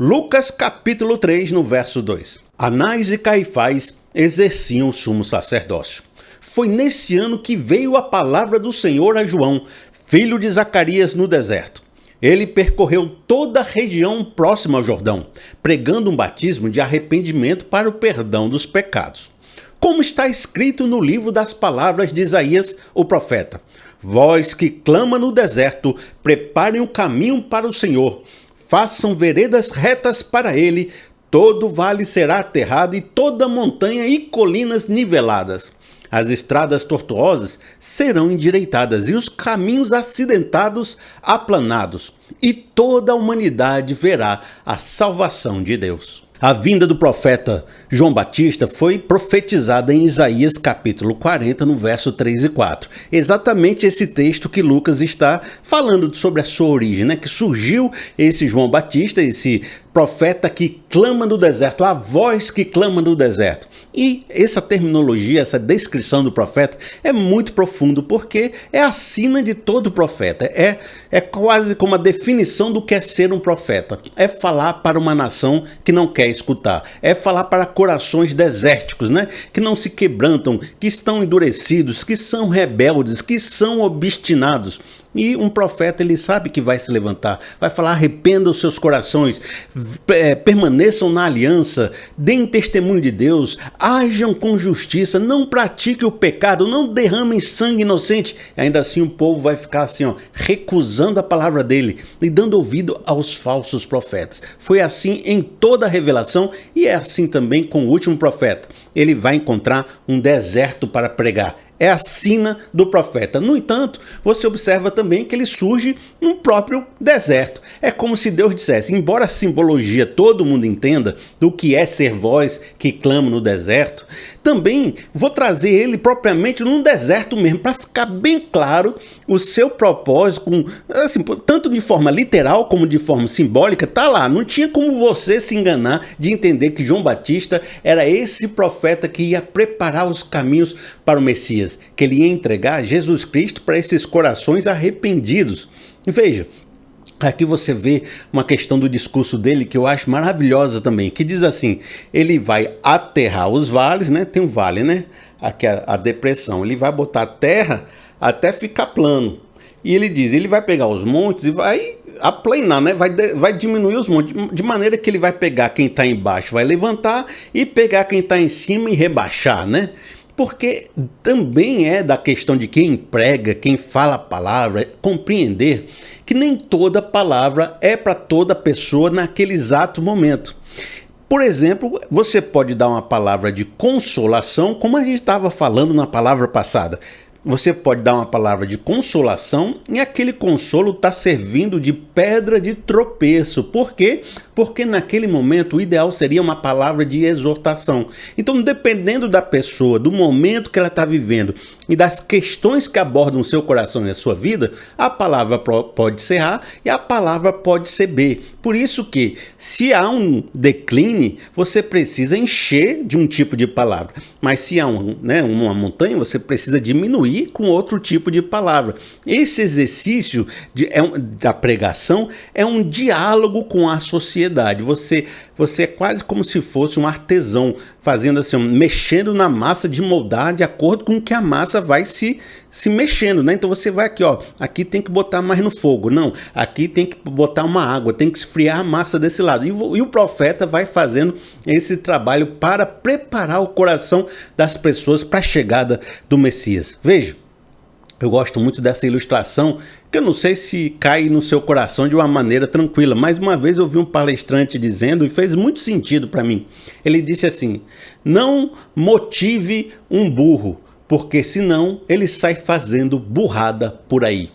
Lucas capítulo 3, no verso 2. Anás e Caifás exerciam o sumo sacerdócio. Foi nesse ano que veio a palavra do Senhor a João, filho de Zacarias, no deserto. Ele percorreu toda a região próxima ao Jordão, pregando um batismo de arrependimento para o perdão dos pecados. Como está escrito no livro das palavras de Isaías, o profeta: Vós que clama no deserto, preparem o caminho para o Senhor, façam veredas retas para ele, todo vale será aterrado e toda montanha e colinas niveladas. As estradas tortuosas serão endireitadas e os caminhos acidentados aplanados, e toda a humanidade verá a salvação de Deus. A vinda do profeta João Batista foi profetizada em Isaías capítulo 40, no verso 3 e 4. Exatamente esse texto que Lucas está falando sobre a sua origem, né? Que surgiu esse João Batista, esse profeta que clama no deserto, a voz que clama no deserto. E essa terminologia, essa descrição do profeta é muito profundo, porque é a sina de todo profeta. É quase como a definição do que é ser um profeta. É falar para uma nação que não quer escutar. É falar para corações desérticos, né? Que não se quebrantam, que estão endurecidos, que são rebeldes, que são obstinados. E um profeta, ele sabe que vai se levantar, vai falar: arrependam os seus corações, permaneçam na aliança, deem testemunho de Deus, ajam com justiça, não pratiquem o pecado, não derramem sangue inocente. Ainda assim o povo vai ficar assim, recusando a palavra dele e dando ouvido aos falsos profetas. Foi assim em toda a revelação e é assim também com o último profeta. Ele vai encontrar um deserto para pregar. É a sina do profeta. No entanto, você observa também que ele surge no próprio deserto. É como se Deus dissesse: embora a simbologia todo mundo entenda do que é ser voz que clama no deserto, também vou trazer ele propriamente no deserto mesmo, para ficar bem claro o seu propósito, assim, tanto de forma literal como de forma simbólica. Tá lá, não tinha como você se enganar de entender que João Batista era esse profeta que ia preparar os caminhos para o Messias, que ele ia entregar Jesus Cristo para esses corações arrependidos. E veja, aqui você vê uma questão do discurso dele que eu acho maravilhosa também, que diz assim: ele vai aterrar os vales, né? Tem um vale, né? Aqui a depressão, ele vai botar a terra até ficar plano. E ele diz, ele vai pegar os montes e vai aplanar, né? Vai diminuir os montes, de maneira que ele vai pegar quem está embaixo, vai levantar, e pegar quem está em cima e rebaixar, né? Porque também é da questão de quem prega, quem fala a palavra, compreender que nem toda palavra é para toda pessoa naquele exato momento. Por exemplo, você pode dar uma palavra de consolação, como a gente estava falando na palavra passada. Você pode dar uma palavra de consolação e aquele consolo está servindo de pedra de tropeço. Por quê? Porque naquele momento o ideal seria uma palavra de exortação. Então, dependendo da pessoa, do momento que ela está vivendo e das questões que abordam o seu coração e a sua vida, a palavra pode ser A e a palavra pode ser B. Por isso que, se há um decline, você precisa encher de um tipo de palavra. Mas se há uma montanha, você precisa diminuir com outro tipo de palavra. Esse exercício da pregação é um diálogo com a sociedade. Você é quase como se fosse um artesão, fazendo assim, mexendo na massa de moldar de acordo com que a massa vai se mexendo, né? Então você vai aqui, aqui tem que botar mais no fogo, não, aqui tem que botar uma água, tem que esfriar a massa desse lado. E o profeta vai fazendo esse trabalho para preparar o coração das pessoas para a chegada do Messias. Veja, eu gosto muito dessa ilustração, que eu não sei se cai no seu coração de uma maneira tranquila, mas uma vez eu vi um palestrante dizendo, e fez muito sentido para mim. Ele disse assim: não motive um burro, porque senão ele sai fazendo burrada por aí.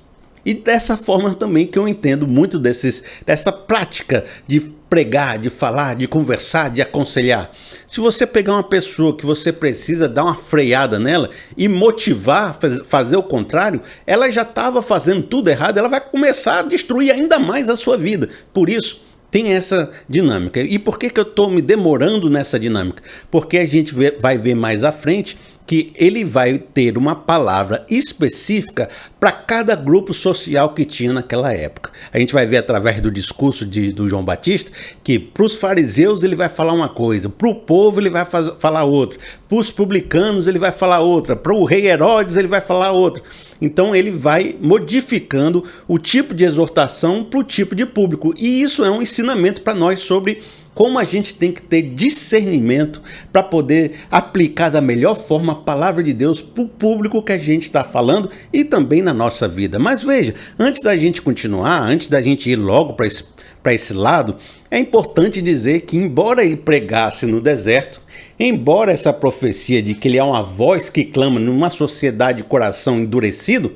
E dessa forma também que eu entendo muito dessa prática de pregar, de falar, de conversar, de aconselhar. Se você pegar uma pessoa que você precisa dar uma freada nela e motivar, fazer o contrário, ela já estava fazendo tudo errado, ela vai começar a destruir ainda mais a sua vida. Por isso, tem essa dinâmica. E por que eu estou me demorando nessa dinâmica? Porque a gente vai ver mais à frente que ele vai ter uma palavra específica para cada grupo social que tinha naquela época. A gente vai ver através do discurso do João Batista que para os fariseus ele vai falar uma coisa, para o povo ele vai falar outra, para os publicanos ele vai falar outra, para o rei Herodes ele vai falar outra. Então ele vai modificando o tipo de exortação para o tipo de público. E isso é um ensinamento para nós sobre como a gente tem que ter discernimento para poder aplicar da melhor forma a palavra de Deus para o público que a gente está falando e também na nossa vida. Mas veja, antes da gente continuar, antes da gente ir logo para esse lado, é importante dizer que embora ele pregasse no deserto, embora essa profecia de que ele é uma voz que clama numa sociedade de coração endurecido,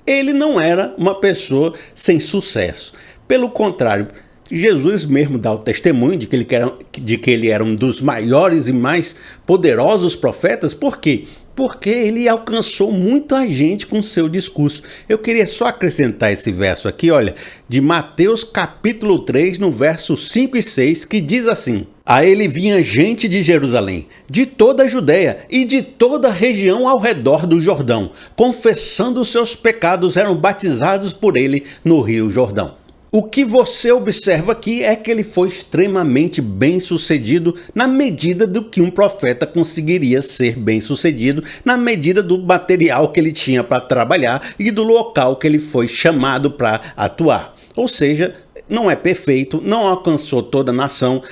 ele não era uma pessoa sem sucesso. Pelo contrário, Jesus mesmo dá o testemunho de que ele era um dos maiores e mais poderosos profetas. Por quê? Porque ele alcançou muita gente com seu discurso. Eu queria só acrescentar esse verso aqui, olha, de Mateus capítulo 3, no verso 5 e 6, que diz assim: a ele vinha gente de Jerusalém, de toda a Judéia e de toda a região ao redor do Jordão, confessando os seus pecados, eram batizados por ele no rio Jordão. O que você observa aqui é que ele foi extremamente bem sucedido na medida do que um profeta conseguiria ser bem sucedido, na medida do material que ele tinha para trabalhar e do local que ele foi chamado para atuar. Ou seja, não é perfeito, não alcançou toda a nação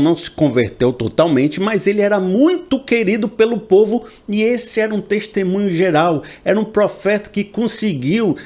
não se converteu totalmente, mas ele era muito querido pelo povo e esse era um testemunho geral, era um profeta que conseguiu,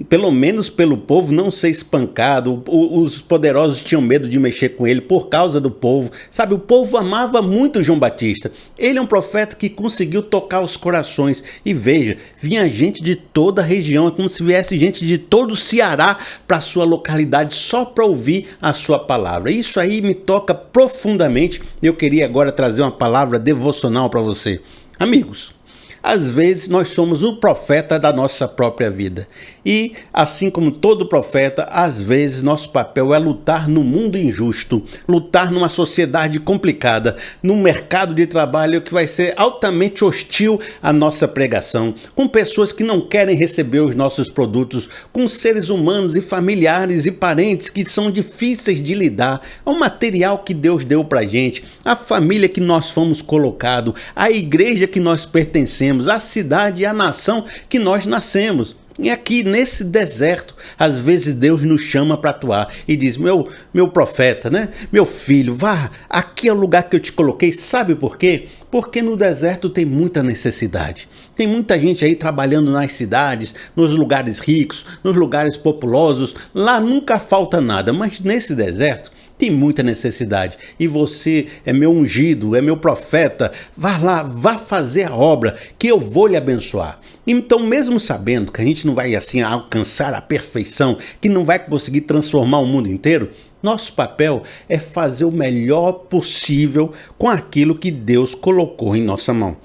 pelo menos pelo povo, não ser espancado. Os poderosos tinham medo de mexer com ele por causa do povo, sabe, o povo amava muito João Batista. Ele é um profeta que conseguiu tocar os corações e veja, vinha gente de toda a região, é como se viesse gente de todo o Ceará para a sua localidade só para ouvir a sua palavra. Isso aí me toca profundamente. Eu queria agora trazer uma palavra devocional para você. Amigos, às vezes nós somos o profeta da nossa própria vida. E, assim como todo profeta, às vezes nosso papel é lutar no mundo injusto, lutar numa sociedade complicada, num mercado de trabalho que vai ser altamente hostil à nossa pregação, com pessoas que não querem receber os nossos produtos, com seres humanos e familiares e parentes que são difíceis de lidar, ao material que Deus deu pra gente, a família que nós fomos colocados, a igreja que nós pertencemos, a cidade e a nação que nós nascemos. E aqui nesse deserto, às vezes Deus nos chama para atuar e diz: meu profeta, né? Meu filho, vá, aqui é o lugar que eu te coloquei. Sabe por quê? Porque no deserto tem muita necessidade. Tem muita gente aí trabalhando nas cidades, nos lugares ricos, nos lugares populosos. Lá nunca falta nada, mas nesse deserto tem muita necessidade e você é meu ungido, é meu profeta, vá lá, vá fazer a obra que eu vou lhe abençoar. Então, mesmo sabendo que a gente não vai assim alcançar a perfeição, que não vai conseguir transformar o mundo inteiro, nosso papel é fazer o melhor possível com aquilo que Deus colocou em nossa mão.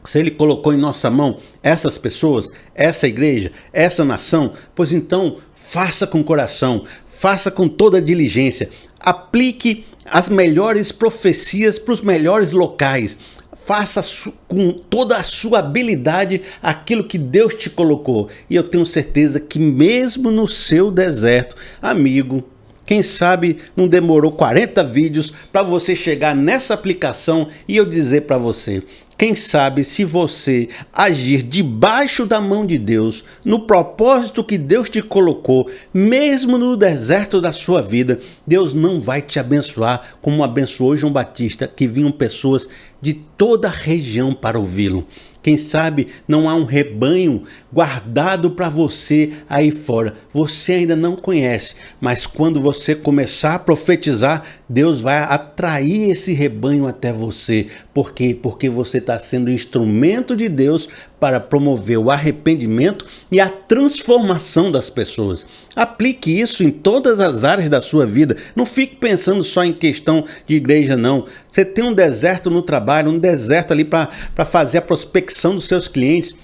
Se ele colocou em nossa mão essas pessoas, essa igreja, essa nação, pois então faça com coração, faça com toda a diligência, aplique as melhores profecias para os melhores locais, faça com toda a sua habilidade aquilo que Deus te colocou. E eu tenho certeza que mesmo no seu deserto, amigo, quem sabe não demorou 40 vídeos para você chegar nessa aplicação e eu dizer para você: quem sabe se você agir debaixo da mão de Deus, no propósito que Deus te colocou, mesmo no deserto da sua vida, Deus não vai te abençoar como abençoou João Batista, que vinham pessoas de toda a região para ouvi-lo. Quem sabe não há um rebanho guardado para você aí fora. Você ainda não conhece, mas quando você começar a profetizar, Deus vai atrair esse rebanho até você. Por quê? Porque você está sendo instrumento de Deus para promover o arrependimento e a transformação das pessoas. Aplique isso em todas as áreas da sua vida. Não fique pensando só em questão de igreja, não. Você tem um deserto no trabalho, um deserto ali para fazer a prospecção dos seus clientes.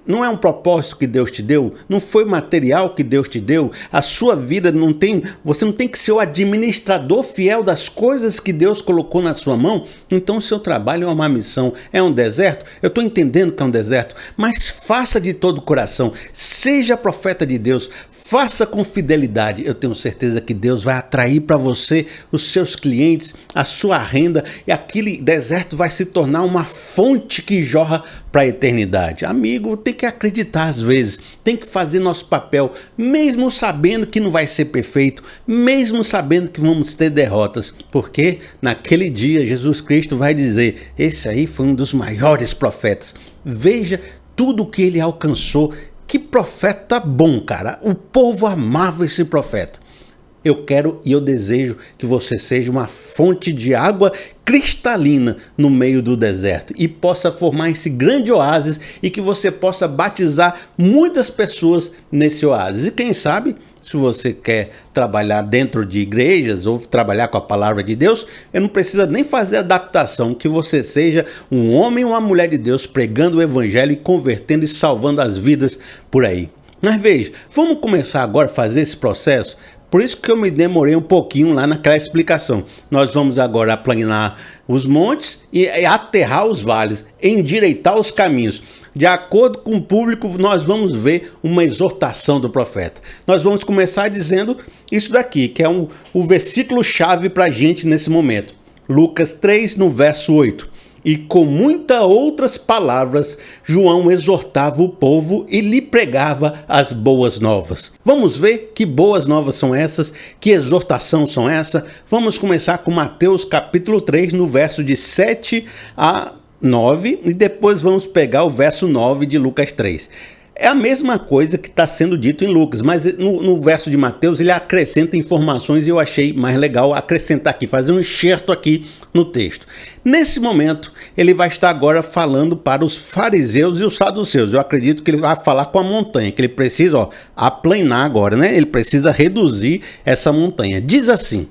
Não é um propósito que Deus te deu? Não foi material que Deus te deu? A sua vida não tem... Você não tem que ser o administrador fiel das coisas que Deus colocou na sua mão? Então o seu trabalho é uma missão. É um deserto? Eu estou entendendo que é um deserto. Mas faça de todo o coração. Seja profeta de Deus. Faça com fidelidade. Eu tenho certeza que Deus vai atrair para você os seus clientes, a sua renda. E aquele deserto vai se tornar uma fonte que jorra para a eternidade. Amigo, tem que acreditar às vezes, tem que fazer nosso papel, mesmo sabendo que não vai ser perfeito, mesmo sabendo que vamos ter derrotas, porque naquele dia Jesus Cristo vai dizer, esse aí foi um dos maiores profetas, veja tudo o que ele alcançou, que profeta bom, cara, o povo amava esse profeta. Eu quero e eu desejo que você seja uma fonte de água cristalina no meio do deserto e possa formar esse grande oásis e que você possa batizar muitas pessoas nesse oásis. E quem sabe, se você quer trabalhar dentro de igrejas ou trabalhar com a palavra de Deus, eu não precisa nem fazer adaptação, que você seja um homem ou uma mulher de Deus pregando o evangelho e convertendo e salvando as vidas por aí. Mas veja, vamos começar agora a fazer esse processo. Por isso que eu me demorei um pouquinho lá naquela explicação. Nós vamos agora aplanar os montes e aterrar os vales, endireitar os caminhos. De acordo com o público, nós vamos ver uma exortação do profeta. Nós vamos começar dizendo isso daqui, que é o versículo-chave para a gente nesse momento. Lucas 3, no verso 8. E com muitas outras palavras, João exortava o povo e lhe pregava as boas novas. Vamos ver que boas novas são essas, que exortação são essa. Vamos começar com Mateus capítulo 3, no verso de 7 a 9, e depois vamos pegar o verso 9 de Lucas 3. É a mesma coisa que está sendo dito em Lucas, mas no verso de Mateus ele acrescenta informações e eu achei mais legal acrescentar aqui, fazer um enxerto aqui no texto. Nesse momento, ele vai estar agora falando para os fariseus e os saduceus. Eu acredito que ele vai falar com a montanha, que ele precisa aplanar agora, né? Ele precisa reduzir essa montanha. Diz assim: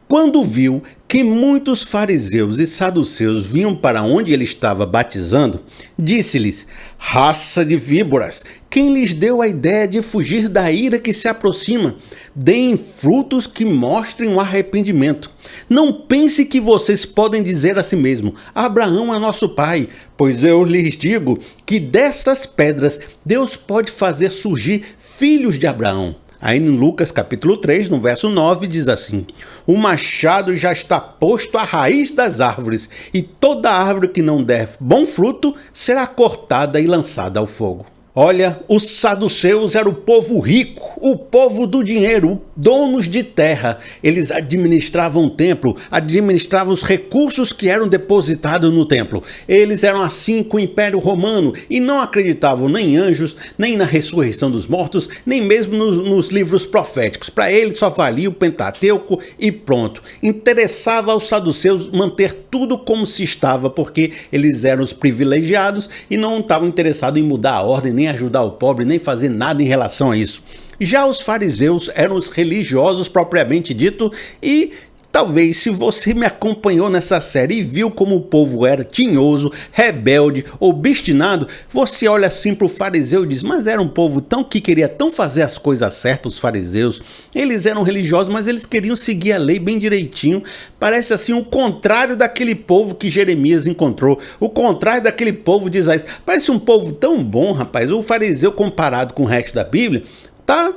quando viu que muitos fariseus e saduceus vinham para onde ele estava batizando, disse-lhes: raça de víboras, quem lhes deu a ideia de fugir da ira que se aproxima? Deem frutos que mostrem o arrependimento. Não pense que vocês podem dizer a si mesmo: Abraão é nosso pai, pois eu lhes digo que dessas pedras Deus pode fazer surgir filhos de Abraão. Aí em Lucas capítulo 3, no verso 9, diz assim: o machado já está posto à raiz das árvores, e toda árvore que não der bom fruto será cortada e lançada ao fogo. Olha, os saduceus eram o povo rico, o povo do dinheiro, donos de terra. Eles administravam o templo, administravam os recursos que eram depositados no templo. Eles eram assim com o Império Romano e não acreditavam nem em anjos, nem na ressurreição dos mortos, nem mesmo nos livros proféticos. Para eles só valia o Pentateuco e pronto. Interessava aos saduceus manter tudo como se estava, porque eles eram os privilegiados e não estavam interessados em mudar a ordem, nem ajudar o pobre, nem fazer nada em relação a isso. Já os fariseus eram os religiosos propriamente dito e talvez se você me acompanhou nessa série e viu como o povo era tinhoso, rebelde, obstinado, você olha assim para o fariseu e diz, mas era um povo tão que queria tão fazer as coisas certas, os fariseus. Eles eram religiosos, mas eles queriam seguir a lei bem direitinho. Parece assim o contrário daquele povo que Jeremias encontrou, o contrário daquele povo de Isaías. Parece um povo tão bom, rapaz. O fariseu comparado com o resto da Bíblia,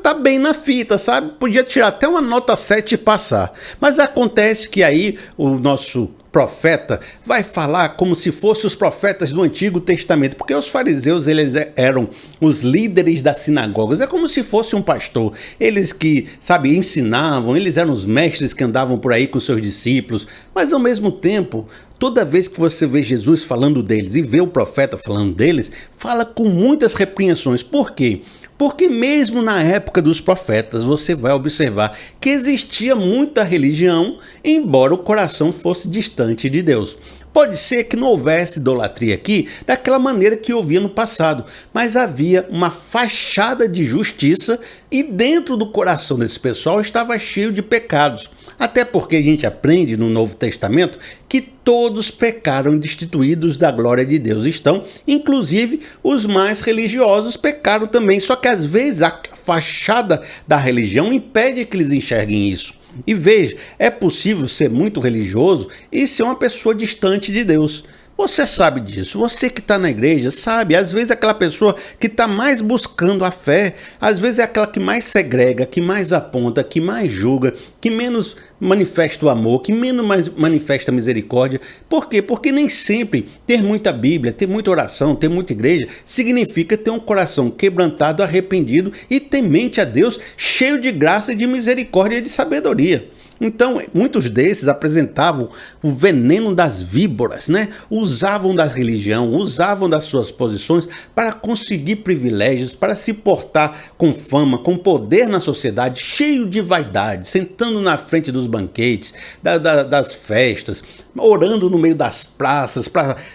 tá bem na fita, sabe? Podia tirar até uma nota 7 e passar. Mas acontece que aí o nosso profeta vai falar como se fossem os profetas do Antigo Testamento, porque os fariseus eles eram os líderes das sinagogas, é como se fosse um pastor, eles que, sabe, ensinavam, eles eram os mestres que andavam por aí com seus discípulos, mas ao mesmo tempo, toda vez que você vê Jesus falando deles e vê o profeta falando deles, fala com muitas repreensões. Por quê? Porque mesmo na época dos profetas, você vai observar que existia muita religião, embora o coração fosse distante de Deus. Pode ser que não houvesse idolatria aqui daquela maneira que havia no passado, mas havia uma fachada de justiça e dentro do coração desse pessoal estava cheio de pecados. Até porque a gente aprende no Novo Testamento que todos pecaram destituídos da glória de Deus estão, inclusive os mais religiosos pecaram também, só que às vezes a fachada da religião impede que eles enxerguem isso. E veja, é possível ser muito religioso e ser uma pessoa distante de Deus. Você sabe disso, você que está na igreja sabe, às vezes aquela pessoa que está mais buscando a fé, às vezes é aquela que mais segrega, que mais aponta, que mais julga, que menos manifesta o amor, que menos manifesta a misericórdia. Por quê? Porque nem sempre ter muita Bíblia, ter muita oração, ter muita igreja, significa ter um coração quebrantado, arrependido e temente a Deus, cheio de graça, de misericórdia e de sabedoria. Então, muitos desses apresentavam o veneno das víboras, né? Usavam da religião, usavam das suas posições para conseguir privilégios, para se portar com fama, com poder na sociedade, cheio de vaidade, sentando na frente dos banquetes, das festas, orando no meio das praças,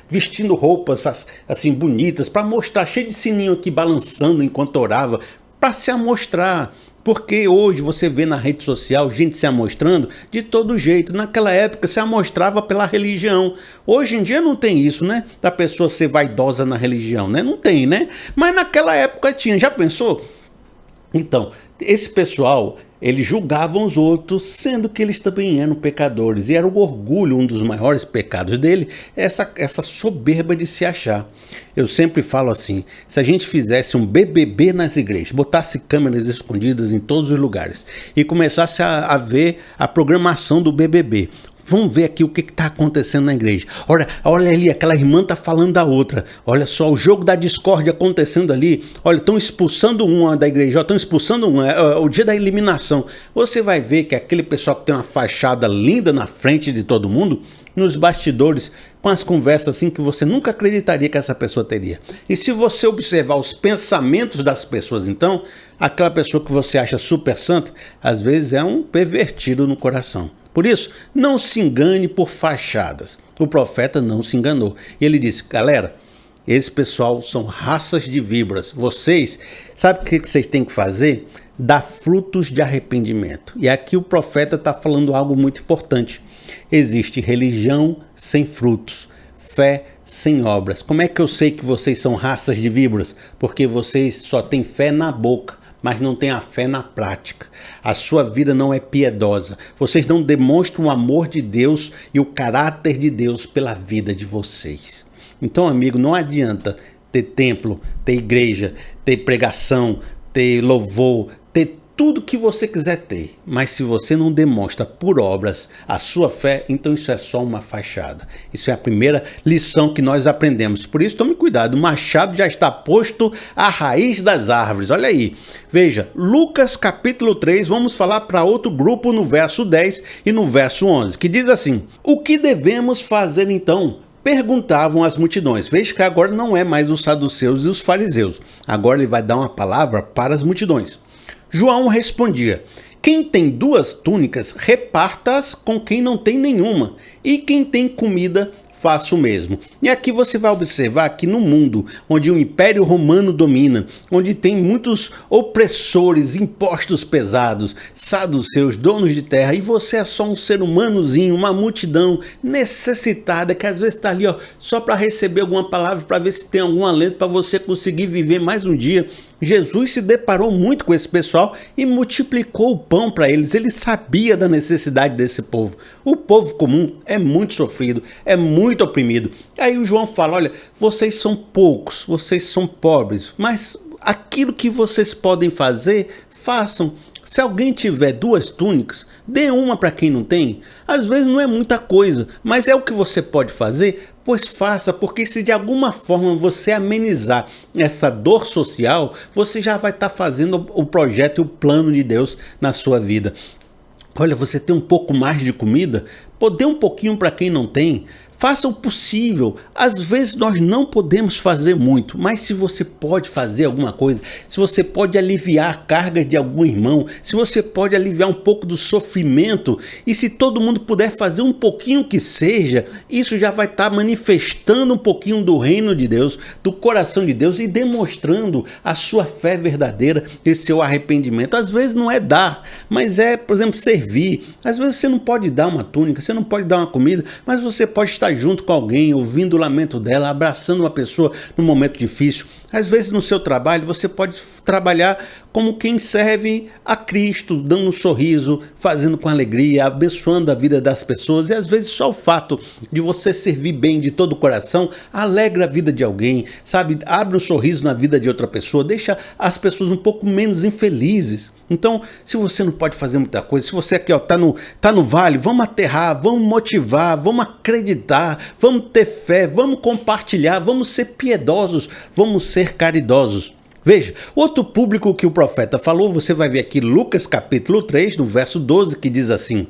vestindo roupas assim bonitas, para mostrar, cheio de sininho aqui balançando enquanto orava, para se amostrar. Porque hoje você vê na rede social gente se amostrando de todo jeito. Naquela época se amostrava pela religião. Hoje em dia não tem isso, né? Da pessoa ser vaidosa na religião, né? Não tem, né? Mas naquela época tinha. Já pensou? Então, esse pessoal, eles julgavam os outros, sendo que eles também eram pecadores. E era o orgulho, um dos maiores pecados dele, essa soberba de se achar. Eu sempre falo assim, se a gente fizesse um BBB nas igrejas, botasse câmeras escondidas em todos os lugares e começasse a ver a programação do BBB, vamos ver aqui o que está acontecendo na igreja. Olha ali, aquela irmã está falando da outra. Olha só, o jogo da discórdia acontecendo ali. Olha, estão expulsando uma da igreja, estão expulsando uma. É o dia da eliminação. Você vai ver que aquele pessoal que tem uma fachada linda na frente de todo mundo, nos bastidores, com as conversas assim que você nunca acreditaria que essa pessoa teria. E se você observar os pensamentos das pessoas, então, aquela pessoa que você acha super santa, às vezes é um pervertido no coração. Por isso, não se engane por fachadas. O profeta não se enganou. E ele disse, galera, esse pessoal são raças de víboras. Vocês, sabe o que vocês têm que fazer? Dar frutos de arrependimento. E aqui o profeta está falando algo muito importante. Existe religião sem frutos, fé sem obras. Como é que eu sei que vocês são raças de víboras? Porque vocês só têm fé na boca, mas não tem a fé na prática. A sua vida não é piedosa. Vocês não demonstram o amor de Deus e o caráter de Deus pela vida de vocês. Então, amigo, não adianta ter templo, ter igreja, ter pregação, ter louvor, ter tudo que você quiser ter. Mas se você não demonstra por obras a sua fé, então isso é só uma fachada. Isso é a primeira lição que nós aprendemos. Por isso, tome cuidado. O machado já está posto à raiz das árvores. Olha aí. Veja, Lucas capítulo 3, vamos falar para outro grupo no verso 10 e no verso 11, que diz assim: o que devemos fazer então? Perguntavam as multidões. Veja que agora não é mais os saduceus e os fariseus. Agora ele vai dar uma palavra para as multidões. João respondia: quem tem 2 túnicas, reparta-as com quem não tem nenhuma, e quem tem comida, faça o mesmo. E aqui você vai observar que no mundo onde o Império Romano domina, onde tem muitos opressores, impostos pesados, saduceus, donos de terra, e você é só um ser humanozinho, uma multidão necessitada, que às vezes está ali só para receber alguma palavra, para ver se tem algum alento para você conseguir viver mais um dia. Jesus se deparou muito com esse pessoal e multiplicou o pão para eles. Ele sabia da necessidade desse povo. O povo comum é muito sofrido, é muito oprimido. Aí o João fala, olha, vocês são poucos, vocês são pobres, mas aquilo que vocês podem fazer, façam. Se alguém tiver 2 túnicas, dê uma para quem não tem. Às vezes não é muita coisa, mas é o que você pode fazer, pois faça, porque se de alguma forma você amenizar essa dor social, você já vai estar fazendo o projeto e o plano de Deus na sua vida. Olha, você tem um pouco mais de comida? Pô, dê um pouquinho para quem não tem. Faça o possível. Às vezes nós não podemos fazer muito, mas se você pode fazer alguma coisa, se você pode aliviar a carga de algum irmão, se você pode aliviar um pouco do sofrimento, e se todo mundo puder fazer um pouquinho que seja, isso já vai estar manifestando um pouquinho do reino de Deus, do coração de Deus, e demonstrando a sua fé verdadeira e seu arrependimento. Às vezes não é dar, mas é, por exemplo, servir. Às vezes você não pode dar uma túnica, você não pode dar uma comida, mas você pode estar junto com alguém, ouvindo o lamento dela, abraçando uma pessoa num momento difícil. Às vezes no seu trabalho você pode trabalhar como quem serve a Cristo, dando um sorriso, fazendo com alegria, abençoando a vida das pessoas. E às vezes só o fato de você servir bem de todo o coração alegra a vida de alguém, sabe? Abre um sorriso na vida de outra pessoa, deixa as pessoas um pouco menos infelizes. Então, se você não pode fazer muita coisa, se você aqui tá no vale, vamos aterrar, vamos motivar, vamos acreditar, vamos ter fé, vamos compartilhar, vamos ser piedosos, vamos ser caridosos. Veja, outro público que o profeta falou, você vai ver aqui Lucas capítulo 3, no verso 12, que diz assim: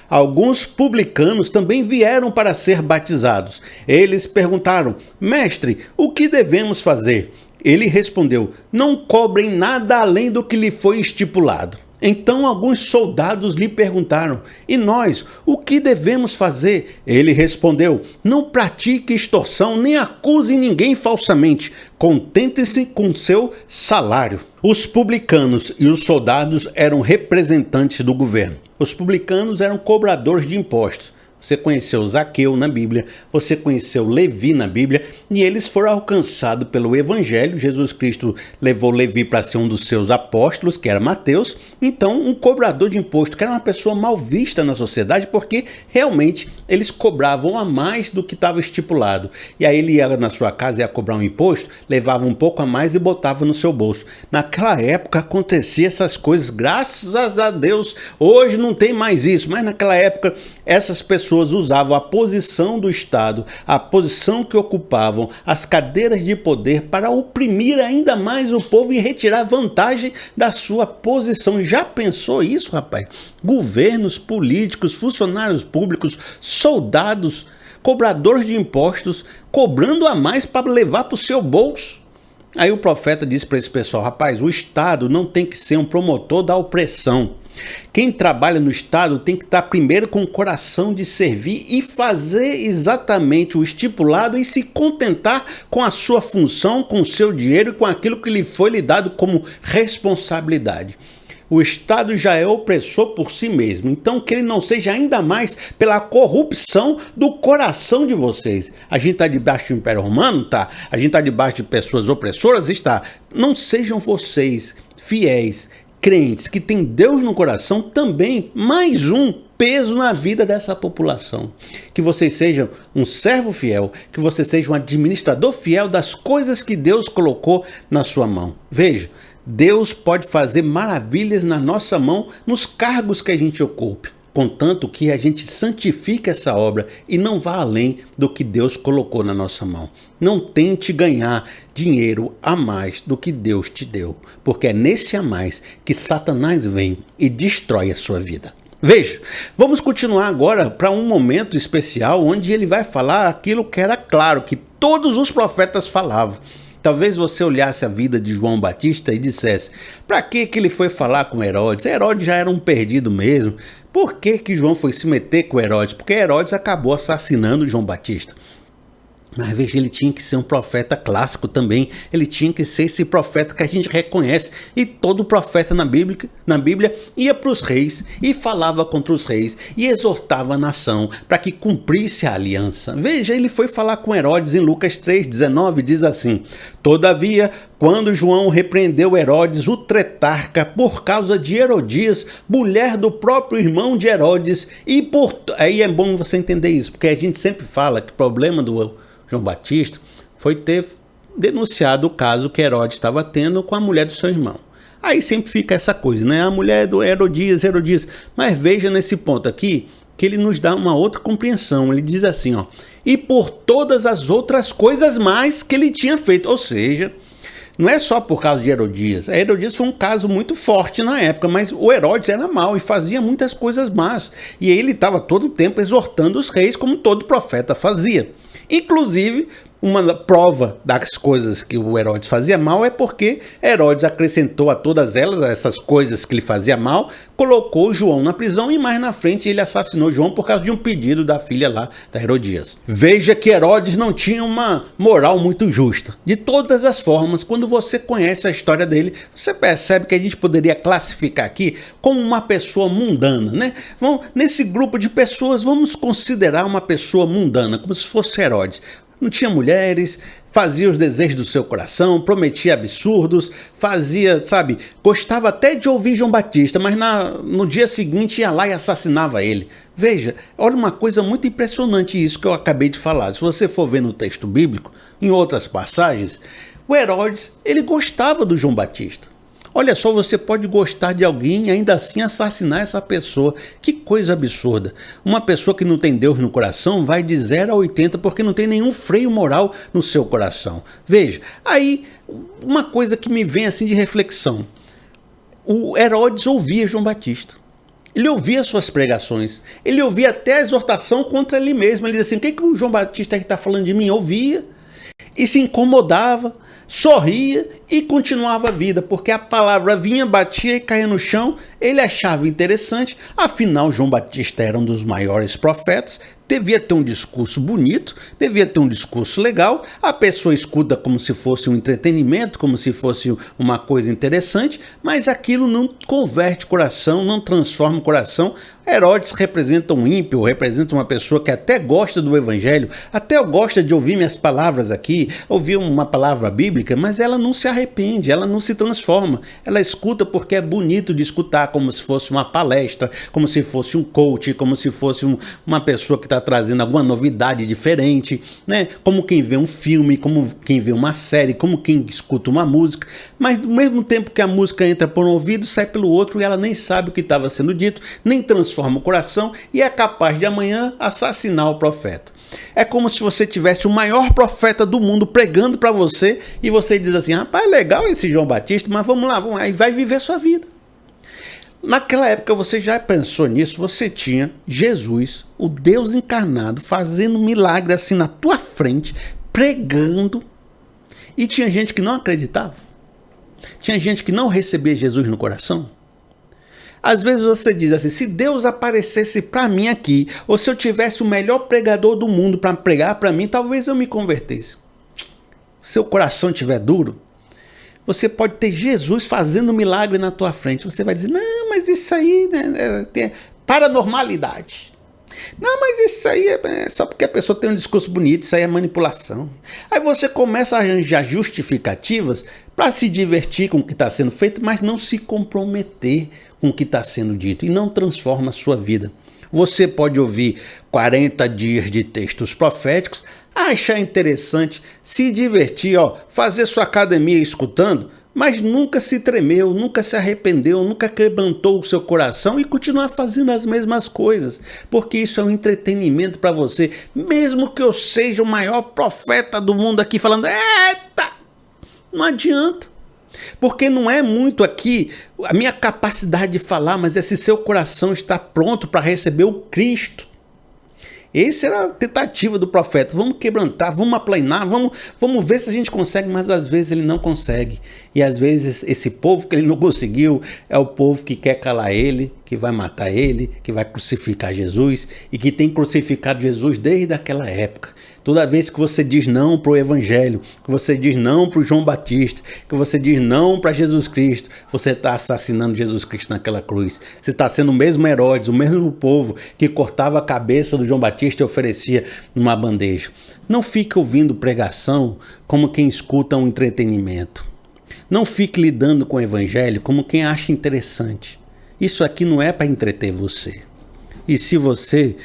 alguns publicanos também vieram para ser batizados. Eles perguntaram: mestre, o que devemos fazer? Ele respondeu: não cobrem nada além do que lhe foi estipulado. Então alguns soldados lhe perguntaram: e nós, o que devemos fazer? Ele respondeu: não pratique extorsão, nem acuse ninguém falsamente. Contente-se com seu salário. Os publicanos e os soldados eram representantes do governo. Os publicanos eram cobradores de impostos. Você conheceu Zaqueu na Bíblia, você conheceu Levi na Bíblia, e eles foram alcançados pelo Evangelho. Jesus Cristo levou Levi para ser um dos seus apóstolos, que era Mateus. Então, um cobrador de imposto, que era uma pessoa mal vista na sociedade, porque realmente eles cobravam a mais do que estava estipulado. E aí ele ia na sua casa, ia cobrar um imposto, levava um pouco a mais e botava no seu bolso. Naquela época acontecia essas coisas, graças a Deus. Hoje não tem mais isso, mas naquela época essas pessoas usavam a posição do Estado, a posição que ocupavam, as cadeiras de poder para oprimir ainda mais o povo e retirar vantagem da sua posição. Já pensou isso, rapaz? Governos, políticos, funcionários públicos, soldados, cobradores de impostos, cobrando a mais para levar para o seu bolso. Aí o profeta disse para esse pessoal: rapaz, o Estado não tem que ser um promotor da opressão. Quem trabalha no Estado tem que estar primeiro com o coração de servir e fazer exatamente o estipulado e se contentar com a sua função, com o seu dinheiro e com aquilo que lhe foi lhe dado como responsabilidade. O Estado já é opressor por si mesmo, então que ele não seja ainda mais pela corrupção do coração de vocês. A gente está debaixo do Império Romano? Tá. A gente está debaixo de pessoas opressoras? Está. Não sejam vocês fiéis, crentes, que têm Deus no coração, também mais um peso na vida dessa população. Que vocês sejam um servo fiel, que você seja um administrador fiel das coisas que Deus colocou na sua mão. Veja, Deus pode fazer maravilhas na nossa mão, nos cargos que a gente ocupe, contanto que a gente santifique essa obra e não vá além do que Deus colocou na nossa mão. Não tente ganhar dinheiro a mais do que Deus te deu, porque é nesse a mais que Satanás vem e destrói a sua vida. Veja, vamos continuar agora para um momento especial onde ele vai falar aquilo que era claro, que todos os profetas falavam. Talvez você olhasse a vida de João Batista e dissesse: para que ele foi falar com Herodes? Herodes já era um perdido mesmo. Por que João foi se meter com Herodes? Porque Herodes acabou assassinando João Batista. Mas veja, ele tinha que ser um profeta clássico também. Ele tinha que ser esse profeta que a gente reconhece. E todo profeta na Bíblia ia para os reis e falava contra os reis e exortava a nação para que cumprisse a aliança. Veja, ele foi falar com Herodes em Lucas 3,19, diz assim: todavia, quando João repreendeu Herodes, o tretarca, por causa de Herodias, mulher do próprio irmão de Herodes, aí é bom você entender isso, porque a gente sempre fala que o problema do João Batista foi ter denunciado o caso que Herodes estava tendo com a mulher do seu irmão. Aí sempre fica essa coisa, né? A mulher do Herodias. Mas veja nesse ponto aqui que ele nos dá uma outra compreensão. Ele diz assim, ó: e por todas as outras coisas mais que ele tinha feito. Ou seja, Não é só por causa de Herodias. A Herodias foi um caso muito forte na época, mas o Herodes era mau e fazia muitas coisas más. E ele estava todo o tempo exortando os reis, como todo profeta fazia. Inclusive, uma prova das coisas que o Herodes fazia mal é porque Herodes acrescentou a todas elas, essas coisas que ele fazia mal, colocou João na prisão e mais na frente ele assassinou João por causa de um pedido da filha lá, da Herodias. Veja que Herodes não tinha uma moral muito justa. De todas as formas, quando você conhece a história dele, você percebe que a gente poderia classificar aqui como uma pessoa mundana, né? Nesse grupo de pessoas, vamos considerar uma pessoa mundana, como se fosse Herodes. Não tinha mulheres, fazia os desejos do seu coração, prometia absurdos, gostava até de ouvir João Batista, mas no dia seguinte ia lá e assassinava ele. Veja, olha uma coisa muito impressionante isso que eu acabei de falar. Se você for ver no texto bíblico, em outras passagens, o Herodes, ele gostava do João Batista. Olha só, você pode gostar de alguém e ainda assim assassinar essa pessoa. Que coisa absurda. Uma pessoa que não tem Deus no coração vai de 0 a 80 porque não tem nenhum freio moral no seu coração. Veja, aí uma coisa que me vem assim de reflexão. O Herodes ouvia João Batista. Ele ouvia suas pregações. Ele ouvia até a exortação contra ele mesmo. Ele dizia assim, o que o João Batista está falando de mim? Ouvia e se incomodava. Sorria e continuava a vida, porque a palavra vinha, batia e caía no chão, ele achava interessante, afinal João Batista era um dos maiores profetas, devia ter um discurso bonito, devia ter um discurso legal, a pessoa escuta como se fosse um entretenimento, como se fosse uma coisa interessante, mas aquilo não converte o coração, não transforma o coração. Herodes representa um ímpio, representa uma pessoa que até gosta do evangelho, até gosta de ouvir minhas palavras aqui, ouvir uma palavra bíblica, mas ela não se arrepende, ela não se transforma, ela escuta porque é bonito de escutar, como se fosse uma palestra, como se fosse um coach, como se fosse uma pessoa que está trazendo alguma novidade diferente, né? Como quem vê um filme, como quem vê uma série, como quem escuta uma música, mas do mesmo tempo que a música entra por um ouvido, sai pelo outro e ela nem sabe o que estava sendo dito, nem transforma o coração e é capaz de amanhã assassinar o profeta. É como se você tivesse o maior profeta do mundo pregando para você e você diz assim, rapaz, legal esse João Batista, mas vamos lá, e vai viver sua vida. Naquela época você já pensou nisso, você tinha Jesus, o Deus encarnado, fazendo milagre assim na tua frente, pregando, e tinha gente que não acreditava, tinha gente que não recebia Jesus no coração. Às vezes você diz assim, se Deus aparecesse para mim aqui, ou se eu tivesse o melhor pregador do mundo para pregar para mim, talvez eu me convertesse. Se seu coração estiver duro, você pode ter Jesus fazendo milagre na tua frente. Você vai dizer, não, mas isso aí é paranormalidade. Não, mas isso aí é só porque a pessoa tem um discurso bonito, isso aí é manipulação. Aí você começa a arranjar justificativas para se divertir com o que está sendo feito, mas não se comprometer com o que está sendo dito e não transforma a sua vida. Você pode ouvir 40 dias de textos proféticos, achar interessante, se divertir, fazer sua academia escutando, mas nunca se tremeu, nunca se arrependeu, nunca quebrantou o seu coração e continuar fazendo as mesmas coisas, porque isso é um entretenimento para você, mesmo que eu seja o maior profeta do mundo aqui falando, eita, não adianta, porque não é muito aqui a minha capacidade de falar, mas é se seu coração está pronto para receber o Cristo. Essa era a tentativa do profeta, vamos quebrantar, vamos aplanar, vamos ver se a gente consegue, mas às vezes ele não consegue. E às vezes esse povo que ele não conseguiu é o povo que quer calar ele, que vai matar ele, que vai crucificar Jesus e que tem crucificado Jesus desde aquela época. Toda vez que você diz não para o Evangelho, que você diz não para o João Batista, que você diz não para Jesus Cristo, você está assassinando Jesus Cristo naquela cruz. Você está sendo o mesmo Herodes, o mesmo povo que cortava a cabeça do João Batista e oferecia numa bandeja. Não fique ouvindo pregação como quem escuta um entretenimento. Não fique lidando com o Evangelho como quem acha interessante. Isso aqui não é para entreter você. E se você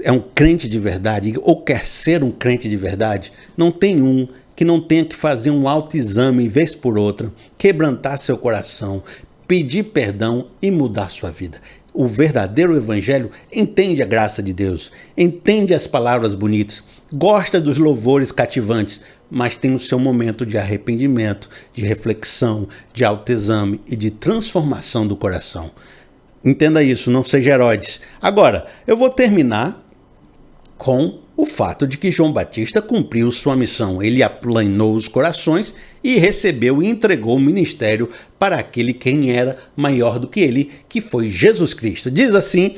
é um crente de verdade, ou quer ser um crente de verdade, não tem um que não tenha que fazer um autoexame vez por outra, quebrantar seu coração, pedir perdão e mudar sua vida. O verdadeiro evangelho entende a graça de Deus, entende as palavras bonitas, gosta dos louvores cativantes, mas tem o seu momento de arrependimento, de reflexão, de autoexame e de transformação do coração. Entenda isso, não seja Herodes. Agora, eu vou terminar com o fato de que João Batista cumpriu sua missão. Ele aplanou os corações e recebeu e entregou o ministério para aquele quem era maior do que ele, que foi Jesus Cristo. Diz assim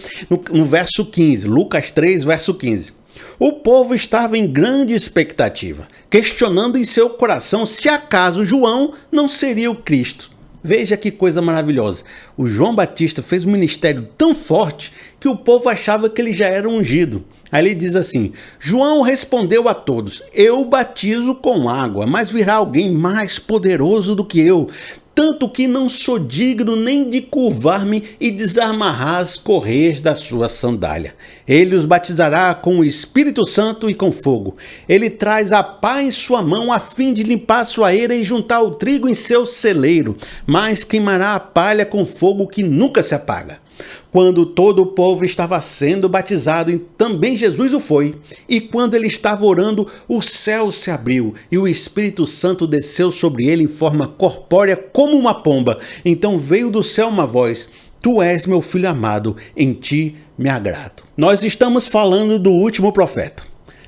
no verso 15, Lucas 3, verso 15. O povo estava em grande expectativa, questionando em seu coração se acaso João não seria o Cristo. Veja que coisa maravilhosa. O João Batista fez um ministério tão forte que o povo achava que ele já era ungido. Aí ele diz assim: João respondeu a todos: eu batizo com água, mas virá alguém mais poderoso do que eu, tanto que não sou digno nem de curvar-me e desamarrar as correias da sua sandália. Ele os batizará com o Espírito Santo e com fogo. Ele traz a pá em sua mão a fim de limpar sua eira e juntar o trigo em seu celeiro, mas queimará a palha com fogo que nunca se apaga. Quando todo o povo estava sendo batizado, também Jesus o foi. E quando ele estava orando, o céu se abriu e o Espírito Santo desceu sobre ele em forma corpórea como uma pomba. Então veio do céu uma voz: Tu és meu filho amado, em ti me agrado. Nós estamos falando do último profeta,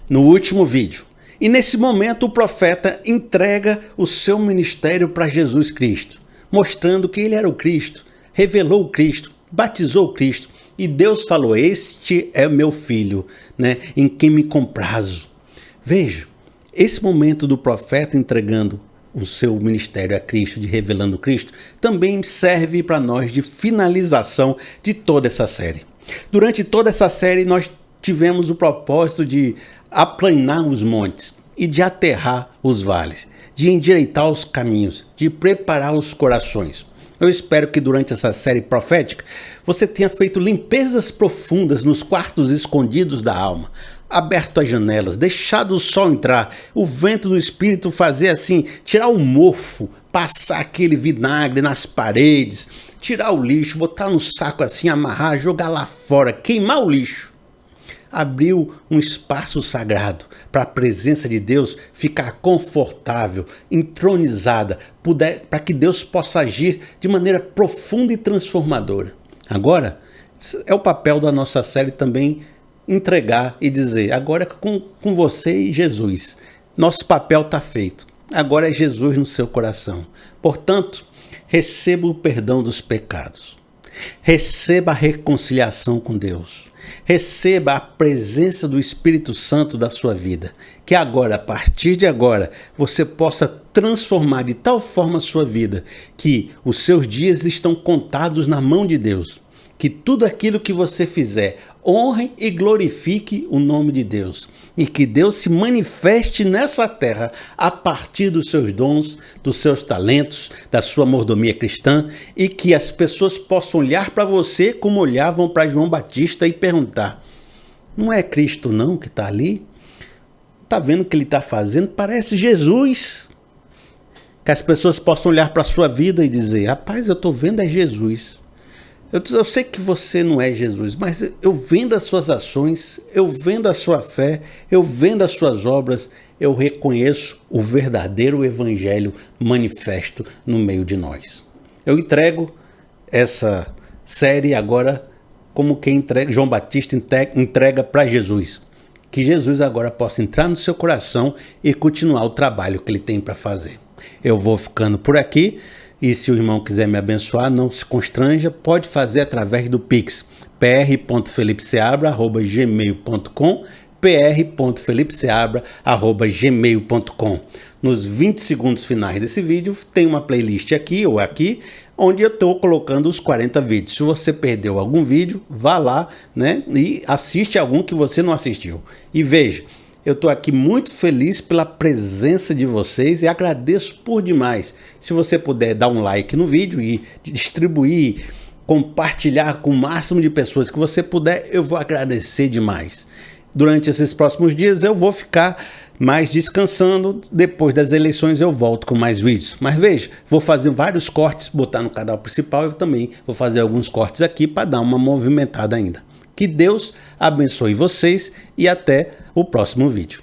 no último vídeo. E nesse momento o profeta entrega o seu ministério para Jesus Cristo, mostrando que ele era o Cristo, revelou o Cristo, batizou o Cristo, e Deus falou: este é meu filho, né, em quem me comprazo. Veja, esse momento do profeta entregando o seu ministério a Cristo, de revelando Cristo, também serve para nós de finalização de toda essa série. Durante toda essa série nós tivemos o propósito de aplanar os montes e de aterrar os vales, de endireitar os caminhos, de preparar os corações. Eu espero que durante essa série profética você tenha feito limpezas profundas nos quartos escondidos da alma, aberto as janelas, deixado o sol entrar, o vento do Espírito fazer assim, tirar o mofo, passar aquele vinagre nas paredes, tirar o lixo, botar no saco assim, amarrar, jogar lá fora, queimar o lixo. Abriu um espaço sagrado para a presença de Deus ficar confortável, entronizada, para que Deus possa agir de maneira profunda e transformadora. Agora, é o papel da nossa série também entregar e dizer: agora é com você e Jesus. Nosso papel está feito. Agora é Jesus no seu coração. Portanto, receba o perdão dos pecados. Receba a reconciliação com Deus. Receba a presença do Espírito Santo da sua vida. Que agora, a partir de agora, você possa transformar de tal forma a sua vida que os seus dias estão contados na mão de Deus. Que tudo aquilo que você fizer honre e glorifique o nome de Deus. E que Deus se manifeste nessa terra a partir dos seus dons, dos seus talentos, da sua mordomia cristã, e que as pessoas possam olhar para você como olhavam para João Batista e perguntar: não é Cristo não que está ali? Está vendo o que ele está fazendo? Parece Jesus. Que as pessoas possam olhar para a sua vida e dizer: rapaz, eu estou vendo é Jesus. Eu sei que você não é Jesus, mas eu vendo as suas ações, eu vendo a sua fé, eu vendo as suas obras, eu reconheço o verdadeiro evangelho manifesto no meio de nós. Eu entrego essa série agora como quem entrega, João Batista entrega para Jesus. Que Jesus agora possa entrar no seu coração e continuar o trabalho que ele tem para fazer. Eu vou ficando por aqui. E se o irmão quiser me abençoar, não se constranja, pode fazer através do Pix, pr.felipeseabra@gmail.com, pr.felipeseabra@gmail.com. Nos 20 segundos finais desse vídeo, tem uma playlist aqui ou aqui, onde eu estou colocando os 40 vídeos. Se você perdeu algum vídeo, vá lá, né, e assiste algum que você não assistiu. E veja, eu estou aqui muito feliz pela presença de vocês e agradeço por demais. Se você puder dar um like no vídeo e distribuir, compartilhar com o máximo de pessoas que você puder, eu vou agradecer demais. Durante esses próximos dias eu vou ficar mais descansando. Depois das eleições eu volto com mais vídeos. Mas veja, vou fazer vários cortes, botar no canal principal. Eu também vou fazer alguns cortes aqui para dar uma movimentada ainda. Que Deus abençoe vocês e até o próximo vídeo.